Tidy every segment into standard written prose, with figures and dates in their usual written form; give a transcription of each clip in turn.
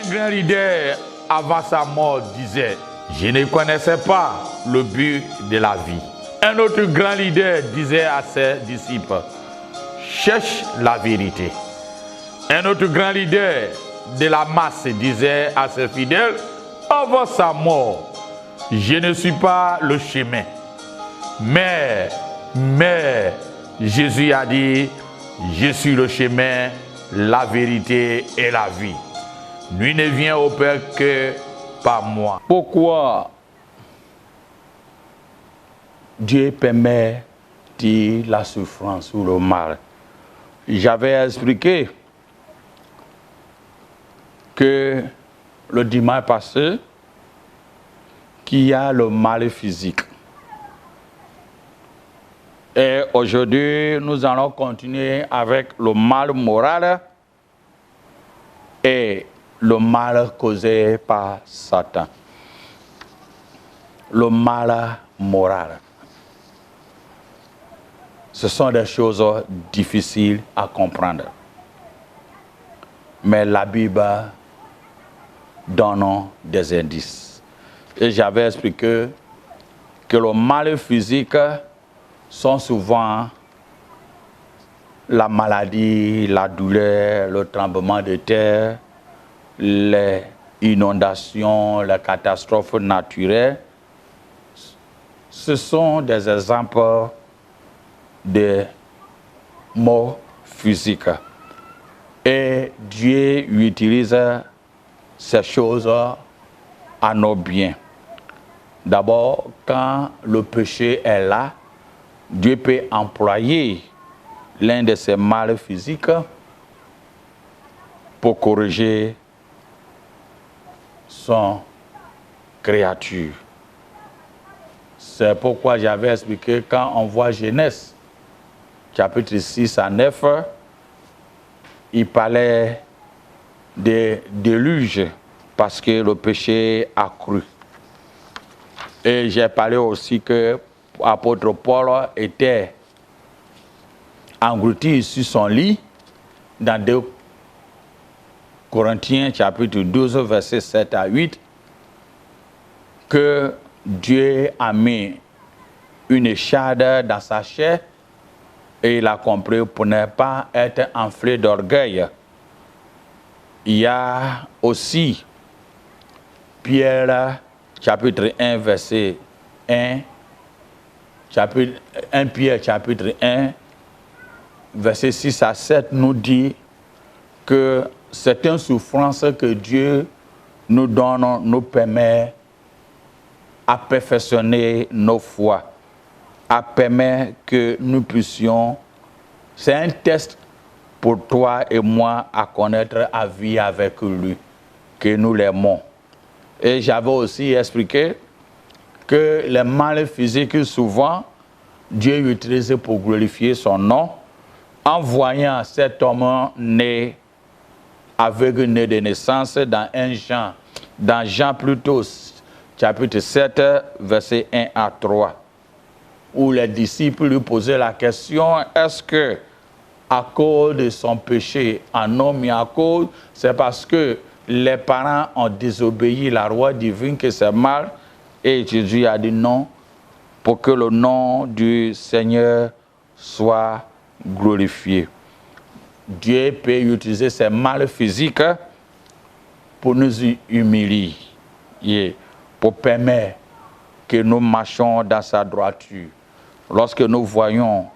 Un grand leader, avant sa mort, disait, je ne connaissais pas le but de la vie. Un autre grand leader disait à ses disciples, cherche la vérité. Un autre grand leader de la masse disait à ses fidèles, avant sa mort, je ne suis pas le chemin. Mais Jésus a dit, je suis le chemin, la vérité et la vie. Nul ne vient au Père que par moi. Pourquoi Dieu permet la souffrance ou le mal? J'avais expliqué que le dimanche passé, qu'il y a le mal physique. Et aujourd'hui, nous allons continuer avec le mal moral et le mal causé par Satan. Le mal moral. Ce sont des choses difficiles à comprendre. Mais la Bible donne des indices. Et j'avais expliqué que le mal physique sont souvent la maladie, la douleur, le tremblement de terre, les inondations, les catastrophes naturelles. Ce sont des exemples de maux physiques. Et Dieu utilise ces choses à nos biens. D'abord, quand le péché est là, Dieu peut employer l'un de ces mal physiques pour corriger son créature. C'est pourquoi j'avais expliqué quand on voit Genèse, chapitre 6 à 9, il parlait de déluge parce que le péché a cru. Et j'ai parlé aussi que l'apôtre Paul était englouti sur son lit dans 2 Corinthiens chapitre 12 versets 7 à 8 que Dieu a mis une écharde dans sa chair et il a compris pour ne pas être enflé d'orgueil. Il y a aussi Pierre chapitre 1 verset 1, chapitre 1 Pierre chapitre 1 verset 6 à 7 nous dit que c'est une souffrance que Dieu nous donne, nous permet à perfectionner nos foi, à permettre que nous puissions, c'est un test pour toi et moi à connaître, à vivre avec lui, que nous l'aimons. Et j'avais aussi expliqué que les mal physiques, souvent, Dieu utilise pour glorifier son nom, en voyant cet homme né, aveugle né de naissance, dans Jean plutôt, chapitre 7, versets 1 à 3, où les disciples lui posaient la question, est-ce que à cause de son péché, en homme mis à cause, c'est parce que les parents ont désobéi la loi divine que c'est mal? Et Jésus a dit non, pour que le nom du Seigneur soit glorifié. Dieu peut utiliser ces mal physiques pour nous humilier, pour permettre que nous marchions dans sa droiture. Lorsque nous voyons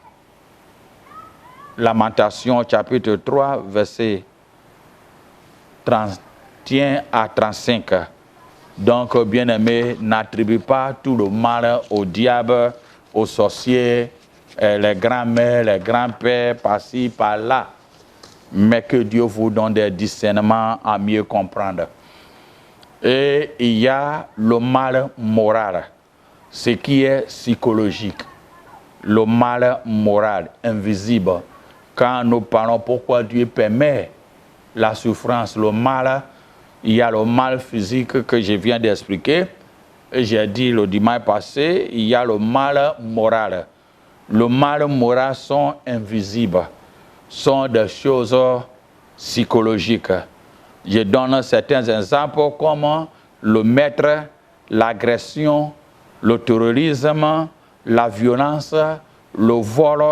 Lamentation chapitre 3, verset 31 à 35. Donc, bien-aimés, n'attribue pas tout le mal au diable, aux sorciers, les grands-mères, les grands-pères, par-ci, par-là. Mais que Dieu vous donne des discernements à mieux comprendre. Et il y a le mal moral, ce qui est psychologique. Le mal moral, invisible. Quand nous parlons pourquoi Dieu permet la souffrance, le mal, il y a le mal physique que je viens d'expliquer. Et j'ai dit le dimanche passé, il y a le mal moral. Le mal moral sont invisibles, sont des choses psychologiques. Je donne certains exemples comme le meurtre, l'agression, le terrorisme, la violence, le vol,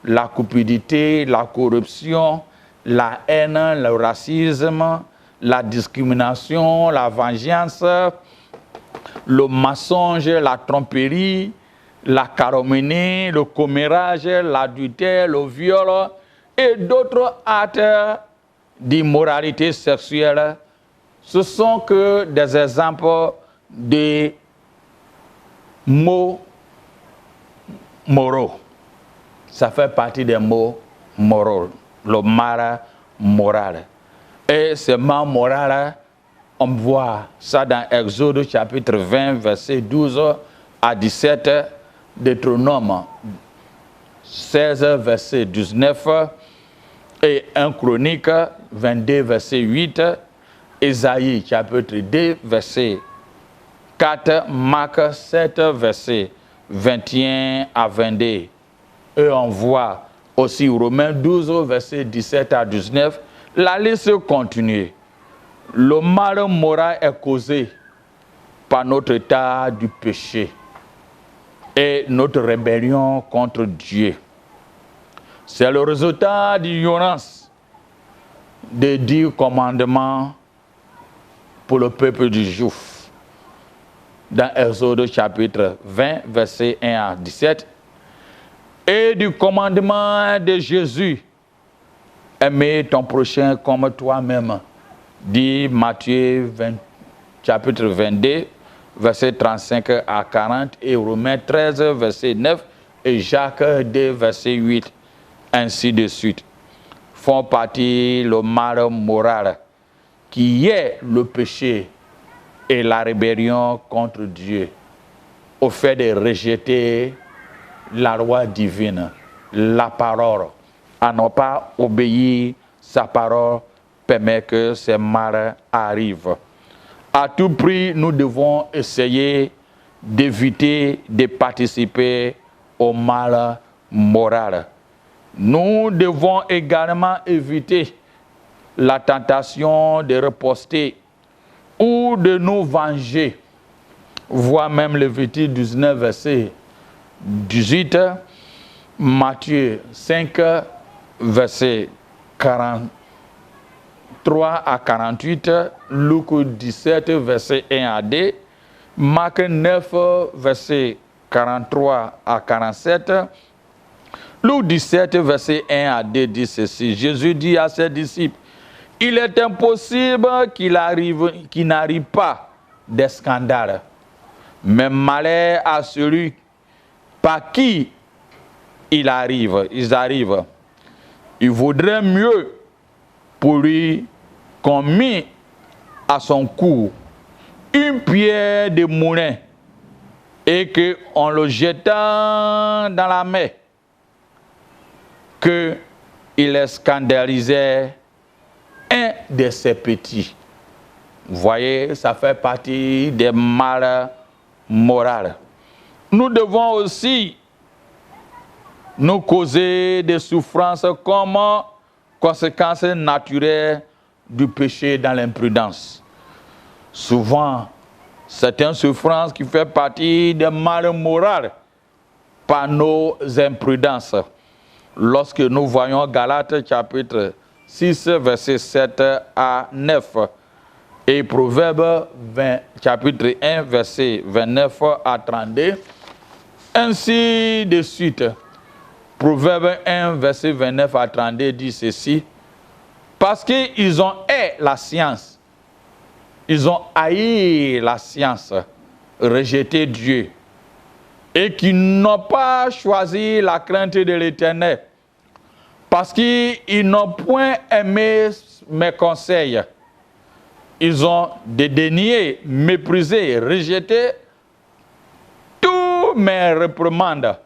la cupidité, la corruption, la haine, le racisme, la discrimination, la vengeance, le mensonge, la tromperie, la calomnie, le commérage, l'adultère, le viol et d'autres actes d'immoralité sexuelle. Ce sont que des exemples de mots moraux. Ça fait partie des mots moraux, le mal moral. Et ce mal moral, on voit ça dans Exode chapitre 20, verset 12 à 17, Deutéronome 16, verset 19, et 1 Chronique 22, verset 8, Ésaïe chapitre 2, verset 4, Marc 7, verset 21 à 22. Et on voit aussi Romains 12, verset 17 à 19. La liste continue. Le mal moral est causé par notre état du péché et notre rébellion contre Dieu. C'est le résultat de l'ignorance des 10 commandements pour le peuple du Juif. Dans Exode chapitre 20, verset 1 à 17, et du commandement de Jésus, aimer ton prochain comme toi-même, dit Matthieu 20, chapitre 22, verset 35 à 40, et Romains 13, verset 9, et Jacques 2, verset 8, ainsi de suite, font partie le mal moral, qui est le péché et la rébellion contre Dieu, au fait de rejeter la loi divine, la parole, à ne pas obéir sa parole, permet que ces mal arrivent. À tout prix, nous devons essayer d'éviter de participer au mal moral. Nous devons également éviter la tentation de riposter ou de nous venger. Voire même Lévitique 19, verset 18, Matthieu 5, verset 43 à 48, Luc 17, verset 1 à 2, Marc 9, verset 43 à 47, Luc 17, verset 1 à 2 dit ceci. Jésus dit à ses disciples, il est impossible qu'il n'arrive pas des scandales, mais malheur à celui par qui ils arrivent. Il vaudrait mieux pour lui qu'on mit à son cou une pierre de moulin et qu'on le jeta dans la mer, qu'il scandalisait un de ses petits. Vous voyez, ça fait partie des mal moraux. Nous devons aussi nous causer des souffrances comme conséquence naturelle du péché dans l'imprudence. Souvent, c'est une souffrance qui fait partie des mal moraux par nos imprudences. Lorsque nous voyons Galates chapitre 6, verset 7 à 9, et Proverbe 20, chapitre 1, verset 29 à 32, ainsi de suite. Proverbe 1, verset 29 à 32 dit ceci, parce qu'ils ont haï la science, ils ont haï la science, rejeté Dieu, et qui n'ont pas choisi la crainte de l'Éternel, parce qu'ils n'ont point aimé mes conseils. Ils ont dédaigné, méprisé, rejeté tous mes réprimandes.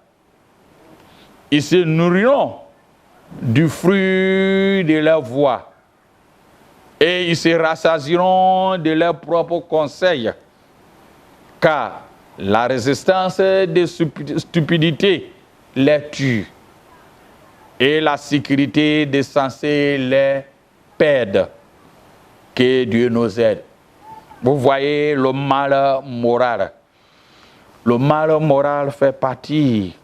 Ils se nourriront du fruit de leur voix et ils se rassasieront de leurs propres conseils, car la résistance de stupidité les tue et la sécurité des sensés les perd. Que Dieu nous aide. Vous voyez le mal moral. Le mal moral fait partie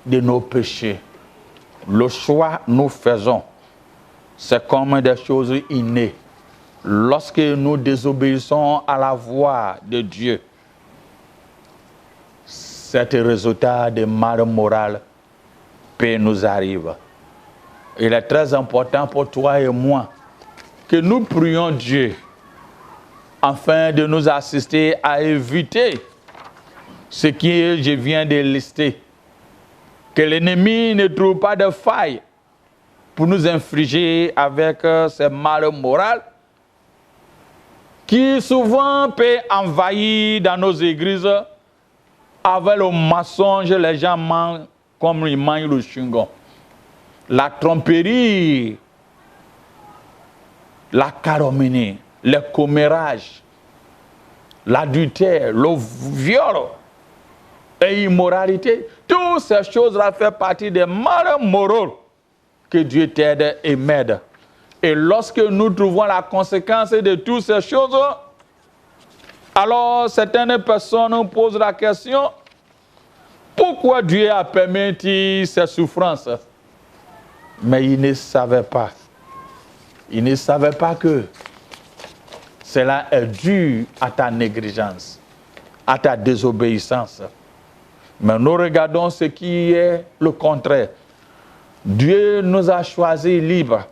de nos péchés. Le choix nous faisons, c'est comme des choses innées. Lorsque nous désobéissons à la voix de Dieu, cet résultat de mal moral peut nous arriver. Il est très important pour toi et moi que nous prions Dieu afin de nous assister à éviter ce que je viens de lister. Que l'ennemi ne trouve pas de faille pour nous infliger avec ce mal moral qui souvent peut envahir dans nos églises avec le mensonge. Les gens mentent comme ils mangent le chewing-gum. La tromperie, la calomnie, le commérage, l'adultère, le viol et l'immoralité, toutes ces choses-là font partie des mal moraux que Dieu t'aide et m'aide. Et lorsque nous trouvons la conséquence de toutes ces choses, alors certaines personnes posent la question, pourquoi Dieu a permis ces souffrances? Mais ils ne savaient pas. Ils ne savaient pas que cela est dû à ta négligence, à ta désobéissance. Mais nous regardons ce qui est le contraire. Dieu nous a choisis libres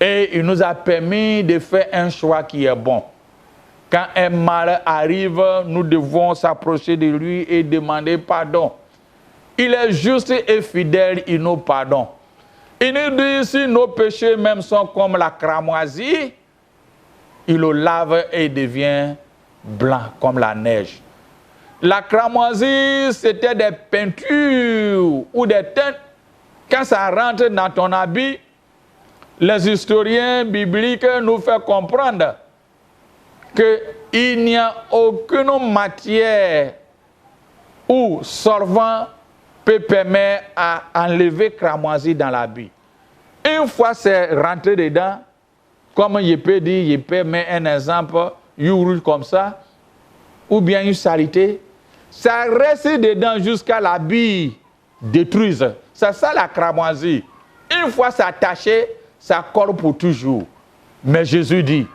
et il nous a permis de faire un choix qui est bon. Quand un mal arrive, nous devons s'approcher de lui et demander pardon. Il est juste et fidèle, il nous pardonne. Il nous dit, si nos péchés même sont comme la cramoisie, il le lave et devient blanc comme la neige. La cramoisie, c'était des peintures ou des teintes. Quand ça rentre dans ton habit, les historiens bibliques nous font comprendre qu'il n'y a aucune matière ou solvant peut permettre à enlever cramoisie dans l'habit. Une fois c'est rentré dedans, comme je peux dire, je peux mettre un exemple, une rouge comme ça, ou bien une saleté, ça reste dedans jusqu'à l'habit détruise. C'est ça la cramoisie. Une fois ça attaché, ça colle pour toujours. Mais Jésus dit,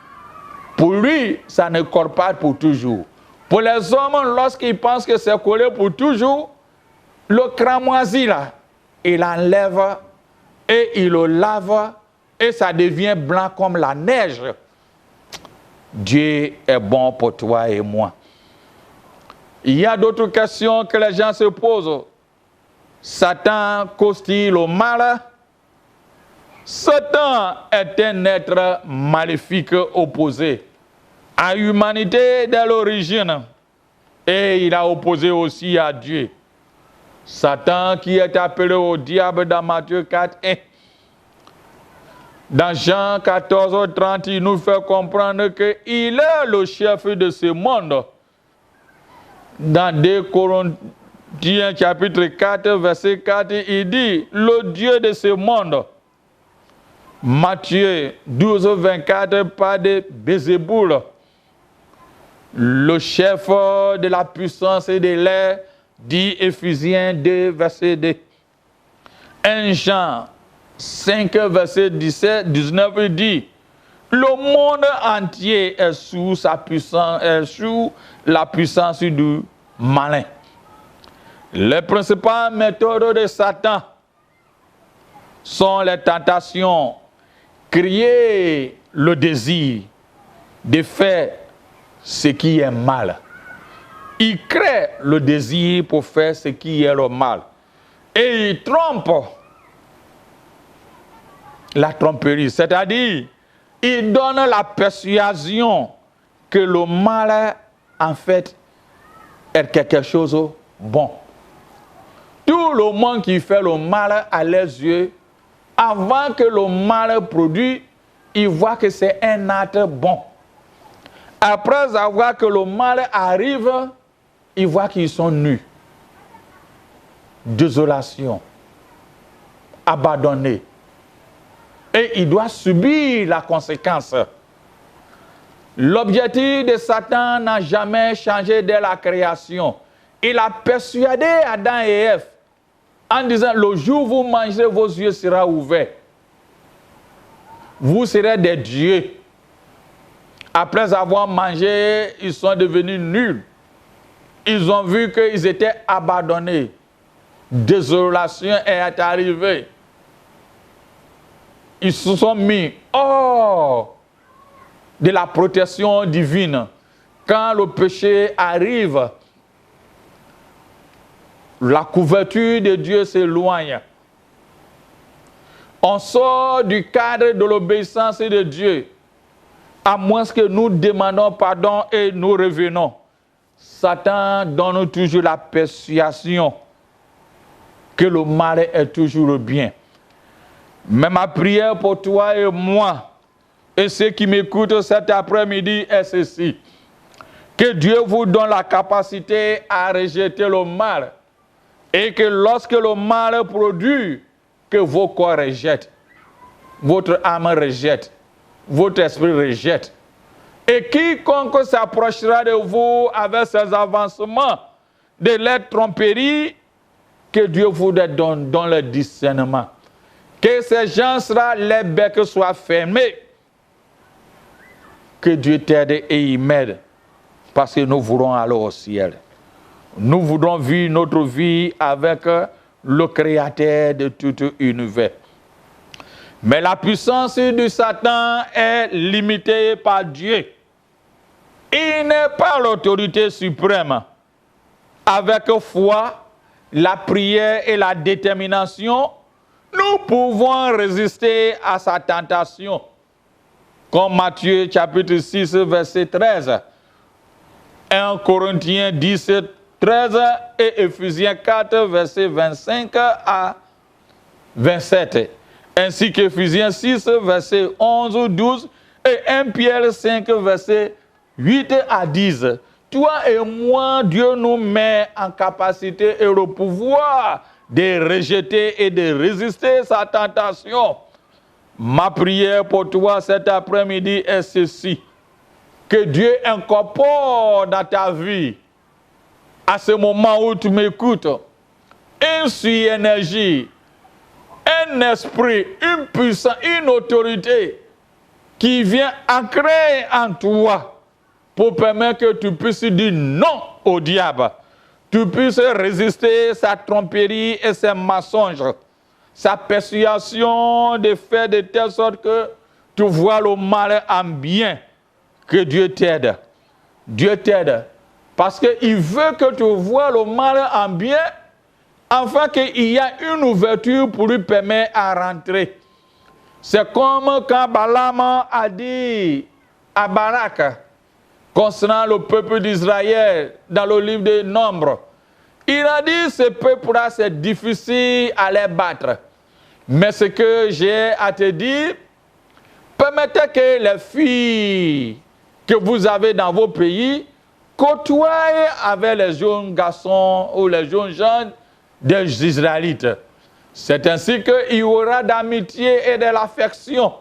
pour lui, ça ne colle pas pour toujours. Pour les hommes, lorsqu'ils pensent que c'est collé pour toujours, le cramoisi là, il enlève et il le lave et ça devient blanc comme la neige. Dieu est bon pour toi et moi. Il y a d'autres questions que les gens se posent. Satan cause-t-il le mal? Satan est un être maléfique opposé à l'humanité dès l'origine et il a opposé aussi à Dieu. Satan qui est appelé au diable dans Matthieu 4, 1. Dans Jean 14, 30, il nous fait comprendre qu'il est le chef de ce monde. Dans 2 Corinthiens chapitre 4, verset 4, il dit, le Dieu de ce monde. Matthieu 12, 24 parle de Bézéboul, le chef de la puissance et de l'air, dit Éphésiens 2, verset 2. 1 Jean 5, verset 17, 19 dit, le monde entier est sous sa puissance, est sous la puissance du malin. Les principales méthodes de Satan sont les tentations, créer le désir de faire ce qui est mal. Il crée le désir pour faire ce qui est le mal. Et il trompe la tromperie, c'est-à-dire il donne la persuasion que le mal, en fait, est quelque chose de bon. Tout le monde qui fait le mal à leurs yeux, avant que le mal produise, il voit que c'est un acte bon. Après avoir que le mal arrive, il voit qu'ils sont nus. Désolation. Abandonnés. et il doit subir la conséquence. L'objectif de Satan n'a jamais changé dès la création. Il a persuadé Adam et Ève en disant, le jour où vous mangerez, vos yeux seront ouverts. Vous serez des dieux. Après avoir mangé, ils sont devenus nuls. Ils ont vu qu'ils étaient abandonnés. Désolation est arrivée. Ils se sont mis hors de la protection divine. Quand le péché arrive, la couverture de Dieu s'éloigne. On sort du cadre de l'obéissance de Dieu, à moins que nous demandons pardon et nous revenons. Satan donne toujours la persuasion que le mal est toujours bien. Mais ma prière pour toi et moi, et ceux qui m'écoutent cet après-midi, est ceci. Que Dieu vous donne la capacité à rejeter le mal. Et que lorsque le mal produit, que vos corps rejettent, votre âme rejette, votre esprit rejette. Et quiconque s'approchera de vous avec ses avancements de les tromperies, que Dieu vous donne dans le discernement. Que ces gens-là, les becs soient fermés. Que Dieu t'aide et il m'aide. Parce que nous voulons aller au ciel. Nous voudrons vivre notre vie avec le Créateur de tout l'univers. Mais la puissance du Satan est limitée par Dieu. Il n'est pas l'autorité suprême. Avec foi, la prière et la détermination, nous pouvons résister à sa tentation. Comme Matthieu chapitre 6, verset 13. 1 Corinthiens 10, 13 et Éphésiens 4, verset 25 à 27. Ainsi qu'Éphésiens 6, verset 11, 12 et 1 Pierre 5, verset 8 à 10. Toi et moi, Dieu nous met en capacité et le pouvoir de rejeter et de résister sa tentation. Ma prière pour toi cet après-midi est ceci. Que Dieu incorpore dans ta vie, à ce moment où tu m'écoutes, une énergie, un esprit, une puissance, une autorité qui vient ancrer en toi pour permettre que tu puisses dire non au diable. Tu puisses résister sa tromperie et ses mensonges, sa persuasion de faire de telle sorte que tu vois le mal en bien. Que Dieu t'aide. Dieu t'aide. Parce qu'il veut que tu vois le mal en bien, afin qu'il y ait une ouverture pour lui permettre à rentrer. C'est comme quand Balaam a dit à Barak, concernant le peuple d'Israël, dans le livre des Nombres. Il a dit, ce peuple-là, c'est difficile à les battre. Mais ce que j'ai à te dire, permettez que les filles que vous avez dans vos pays côtoient avec les jeunes garçons ou les jeunes gens des Israélites. C'est ainsi qu'il y aura d'amitié et de l'affection.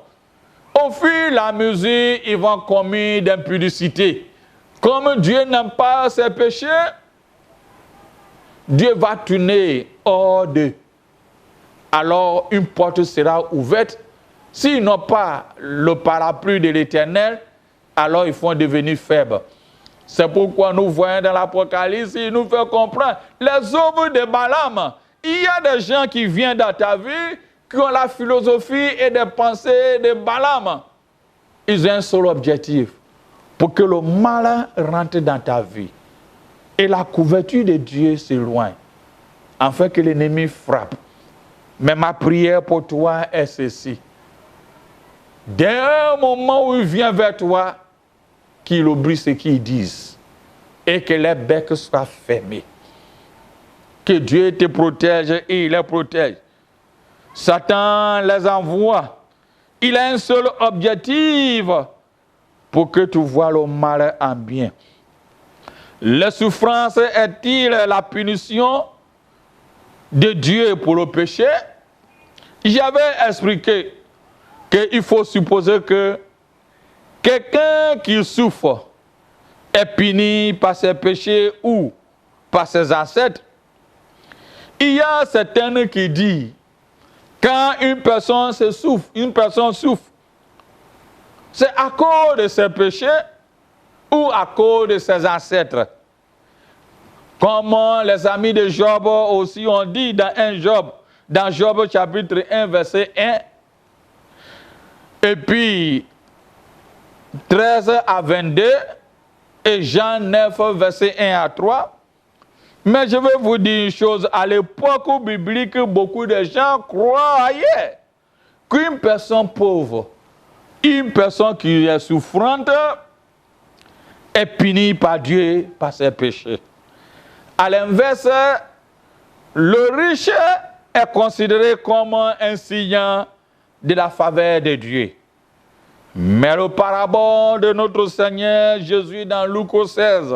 Au fur et à mesure, ils vont commettre d'impudicité. Comme Dieu n'aime pas ces péchés, Dieu va tourner hors d'eux. Alors une porte sera ouverte. S'ils n'ont pas le parapluie de l'Éternel, alors ils vont devenir faibles. C'est pourquoi nous voyons dans l'Apocalypse, il nous fait comprendre les œuvres de Balaam. Il y a des gens qui viennent dans ta vie, qui ont la philosophie et des pensées de Balaam. Ils ont un seul objectif, pour que le mal rentre dans ta vie. Et la couverture de Dieu s'éloigne, afin que l'ennemi frappe. Mais ma prière pour toi est ceci. Dès un moment où il vient vers toi, qu'il oublie ce qu'ils disent et que les becs soient fermés. Que Dieu te protège et il les protège. Satan les envoie. Il a un seul objectif pour que tu vois le mal en bien. La souffrance est-il la punition de Dieu pour le péché? J'avais expliqué qu'il faut supposer que quelqu'un qui souffre est puni par ses péchés ou par ses ancêtres. Il y a certains qui disent, quand une personne souffre, c'est à cause de ses péchés ou à cause de ses ancêtres. Comme les amis de Job aussi ont dit dans Job chapitre 1, verset 1, et puis 13 à 22, et Jean 9, verset 1 à 3. Mais je vais vous dire une chose, à l'époque biblique, beaucoup de gens croyaient qu'une personne pauvre, une personne qui est souffrante, est punie par Dieu par ses péchés. À l'inverse, le riche est considéré comme un signe de la faveur de Dieu. Mais le parabole de notre Seigneur Jésus dans Luc 16,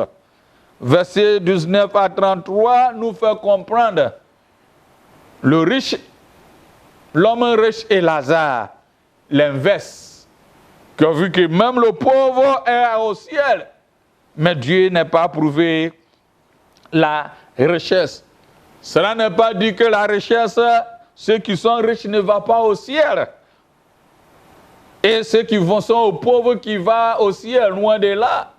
verset 19 à 33, nous fait comprendre l'homme riche et Lazare, l'inverse, qui a vu que même le pauvre est au ciel, mais Dieu n'a pas prouvé la richesse. Cela n'est pas dit que la richesse, ceux qui sont riches ne vont pas au ciel. Et ceux qui sont aux pauvres qui vont au ciel, loin de là.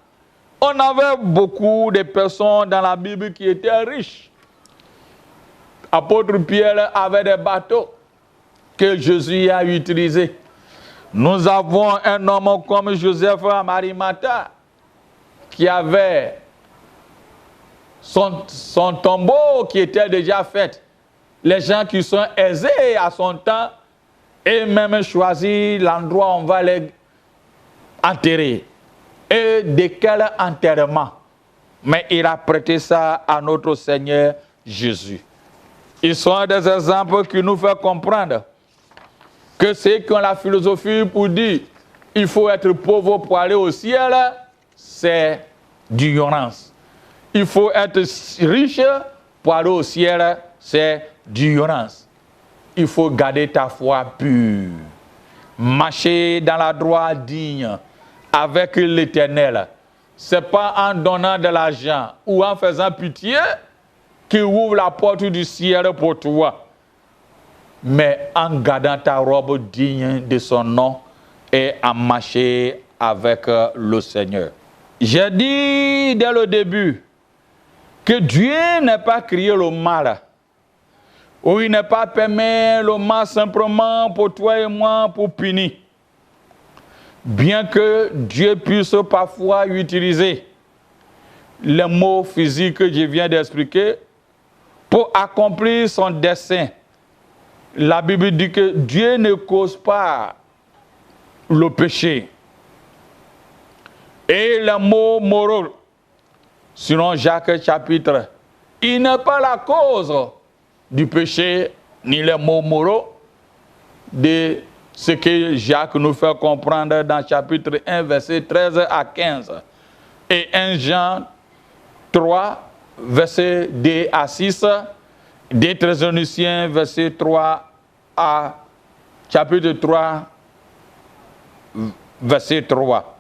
On avait beaucoup de personnes dans la Bible qui étaient riches. Apôtre Pierre avait des bateaux que Jésus a utilisés. Nous avons un homme comme Joseph Arimathée qui avait son tombeau qui était déjà fait. Les gens qui sont aisés à son temps et même choisi l'endroit où on va les enterrer. Et de quel enterrement? Mais il a prêté ça à notre Seigneur Jésus. Ils sont des exemples qui nous font comprendre que ceux qui ont la philosophie pour dire il faut être pauvre pour aller au ciel, c'est d'ignorance. Il faut être riche pour aller au ciel, c'est d'ignorance. Il faut garder ta foi pure, marcher dans la droite digne avec l'Éternel. Ce n'est pas en donnant de l'argent ou en faisant pitié qu'il ouvre la porte du ciel pour toi, mais en gardant ta robe digne de son nom et en marcher avec le Seigneur. J'ai dit dès le début que Dieu n'a pas créé le mal, ou il n'a pas permis le mal simplement pour toi et moi pour punir. Bien que Dieu puisse parfois utiliser les mots physiques que je viens d'expliquer pour accomplir son dessein. La Bible dit que Dieu ne cause pas le péché. Et le mot moral, selon Jacques chapitre, il n'est pas la cause du péché, ni les mots moraux de ce que Jacques nous fait comprendre dans chapitre 1, verset 13 à 15. Et 1 Jean 3, verset 2 à 6. 2 Thessaloniciens, verset 3 à chapitre 3, verset 3.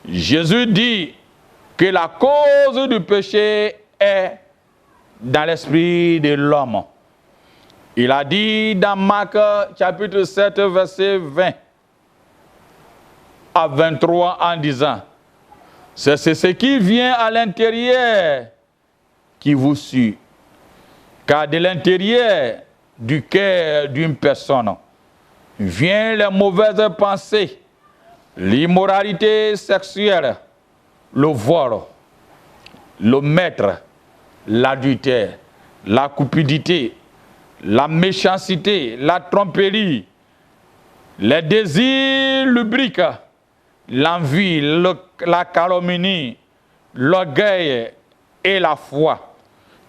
Jésus dit que la cause du péché est dans l'esprit de l'homme. Il a dit dans Marc chapitre 7, verset 20 à 23 en disant, c'est ce qui vient à l'intérieur qui vous suit. Car de l'intérieur du cœur d'une personne viennent les mauvaises pensées, l'immoralité sexuelle, le vol, le meurtre, l'adultère, la cupidité, la méchanceté, la tromperie, les désirs lubriques, l'envie, la calomnie, l'orgueil et la foi.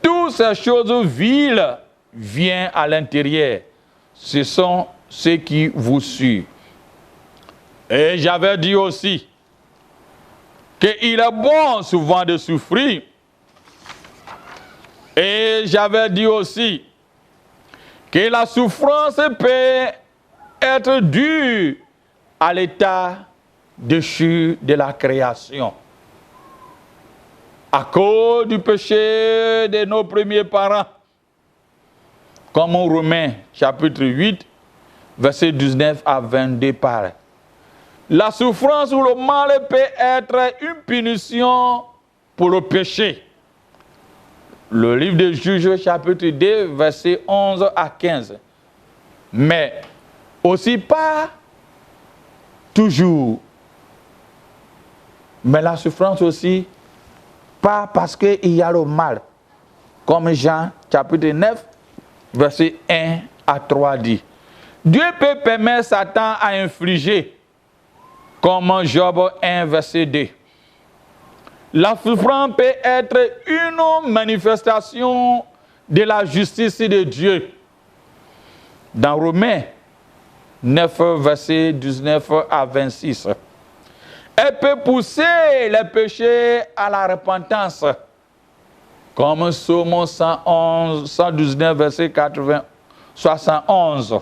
Toutes ces choses viles viennent à l'intérieur. Ce sont ceux qui vous suivent. Et j'avais dit aussi qu'il est bon souvent de souffrir. Et j'avais dit aussi que la souffrance peut être dû à l'état déchu de la création. À cause du péché de nos premiers parents, comme en Romains chapitre 8, verset 19 à 22 parle. La souffrance ou le mal peut être une punition pour le péché. Le livre de Juges chapitre 2, verset 11 à 15. Mais aussi pas toujours. Mais la souffrance aussi, pas parce qu'il y a le mal. Comme Jean chapitre 9, verset 1 à 3 dit. Dieu peut permettre Satan à infliger, comme Job 1, verset 2. La souffrance peut être une manifestation de la justice de Dieu. Dans Romains 9, verset 19 à 26. Elle peut pousser les péchés à la repentance, comme Psaume 119, verset 71.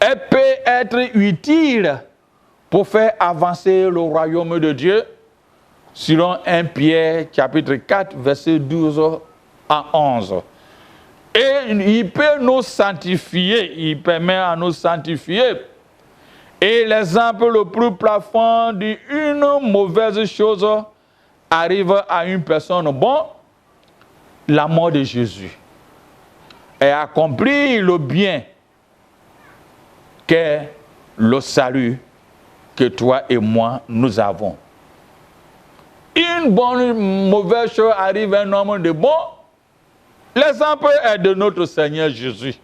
Elle peut être utile pour faire avancer le royaume de Dieu, selon 1 Pierre chapitre 4, verset 12 à 11. Et il peut nous sanctifier, il permet à nous sanctifier. Et l'exemple le plus plafond d'une mauvaise chose arrive à une personne. Bon, la mort de Jésus. Et accomplit le bien qu'est le salut que toi et moi nous avons. Une bonne, mauvaise chose arrive à un homme de bon. L'exemple est de notre Seigneur Jésus,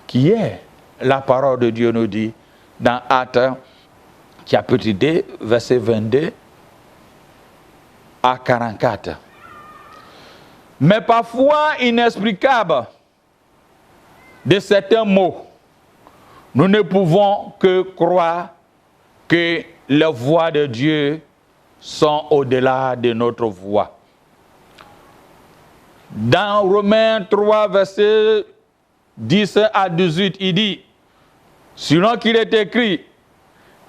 qui est la parole de Dieu nous dit dans Actes chapitre 2, verset 22 à 44. Mais parfois inexplicable de certains mots, nous ne pouvons que croire que les voies de Dieu sont au-delà de notre voie. Dans Romains 3, verset 10 à 18, il dit, selon qu'il est écrit,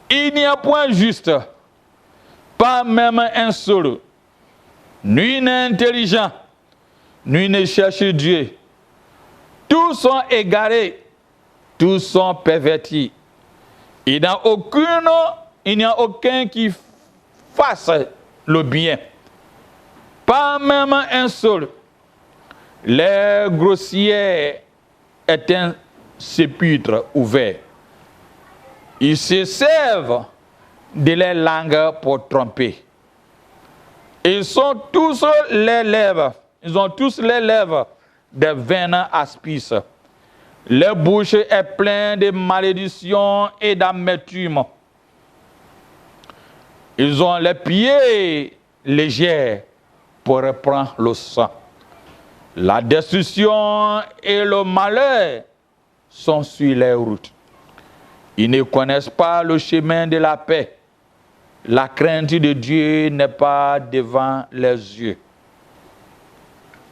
il n'y a point juste, pas même un seul, ni intelligent, ni ne cherche Dieu. Tous sont égarés, tous sont pervertis. Il n'y a aucun qui fasse le bien, pas même un seul. Les grossiers est un sépulcre ouvert. Ils se servent de leur langue pour tromper. Ils ont tous les lèvres des veines aspices. Leur bouche est pleine de malédictions et d'amertume. Ils ont les pieds légers pour reprendre le sang. La destruction et le malheur sont sur les routes. Ils ne connaissent pas le chemin de la paix. La crainte de Dieu n'est pas devant les yeux.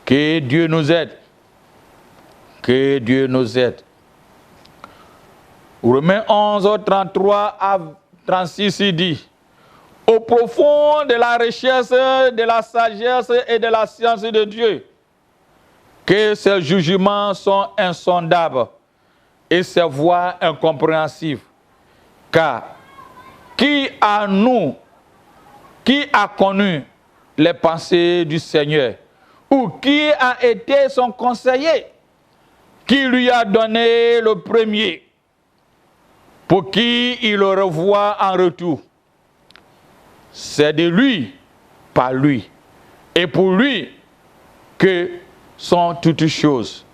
Que Dieu nous aide. Que Dieu nous aide. Romains 11, 33 à 36, il dit, au profond de la recherche, de la sagesse et de la science de Dieu, que ses jugements sont insondables et ses voies incompréhensibles. Car qui a connu les pensées du Seigneur? Ou qui a été son conseiller? Qui lui a donné le premier? Pour qui il le revoit en retour? C'est de lui, par lui, et pour lui que sont toutes choses.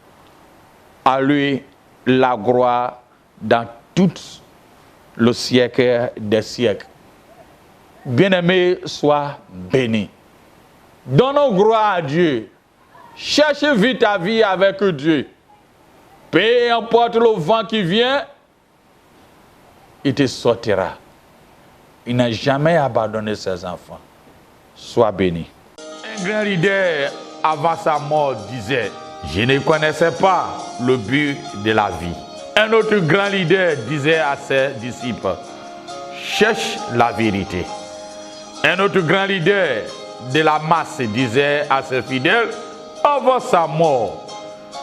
À lui la gloire dans tout le siècle des siècles. Bien-aimé, sois béni. Donne gloire à Dieu. Cherche vite ta vie avec Dieu. Peu importe le vent qui vient, il te sortira. Il n'a jamais abandonné ses enfants. Sois béni. Un grand leader, avant sa mort, disait, je ne connaissais pas le but de la vie. Un autre grand leader disait à ses disciples, cherche la vérité. Un autre grand leader de la masse disait à ses fidèles, avant sa mort,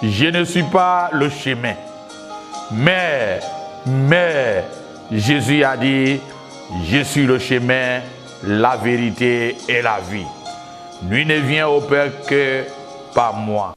je ne suis pas le chemin. Mais Jésus a dit, je suis le chemin, la vérité et la vie. Nul ne vient au Père que par moi.